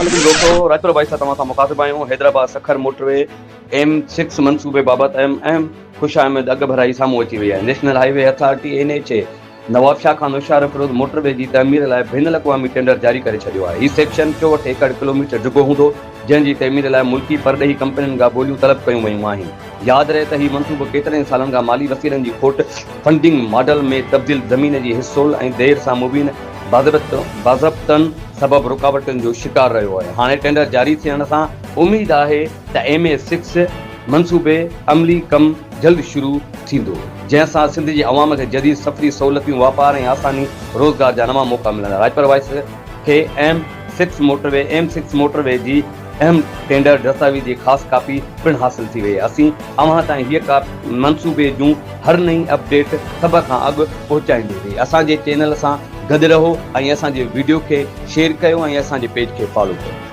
दोस्तों राजपुर भाई साहब तमाम मुखातिब आहियूं हैदराबाद सखर मोटरवे M6 मनसूबे बाबत खुश आमद अग भराई साम्हूं अची वई आहे। National highway authority NHA Nawab Shah Khan मुशारफ road motorway जी तमीर लाइ बैनुल अक़वामी टेंडर जारी करे छॾियो आहे। हीउ सेक्शन 64 एकड़ किलोमीटर डिघो हूंदो, जंहिंजी तमीर लाइ मुल्की परॾेही कंपनियुनि खां ॿोलियूं तलब कयूं वयूं आहिनि। यादि रहे त हीउ मनसूबो केतिरनि सालनि खां माली वसीलनि जी खोट, फंडिंग मॉडल में तब्दील ज़मीन जी हिसोल ऐं देर सां मुबीन बाज़ाब्तनि सबब रुकावटुनि जो शिकार रहियो आहे। हाणे टेंडर जारी थियण सां उम्मीद आहे त MA6 मनसूबे अमली कम जल्द शुरू थींदो, जंहिंसां सिंध जी अवाम खे जदीद सफ़री सहूलियतूं, वापार ऐं आसानी रोज़गार जा नवां मौक़ा मिलंदा। राजपुर वाइस खे M6 मोटरवे जी अहम टेंडर दस्तावेज़ जी ख़ासि कापी पिण हासिल थी वई। असीं अव्हां ताईं हीअ मनसूबे जूं हर नई अपडेट सभ खां अॻु पहुचाईंदासीं। असांजे चैनल सां गॾु रहो ऐं असांजे वीडियो खे शेयर कयो ऐं असांजे पेज खे फॉलो कयो।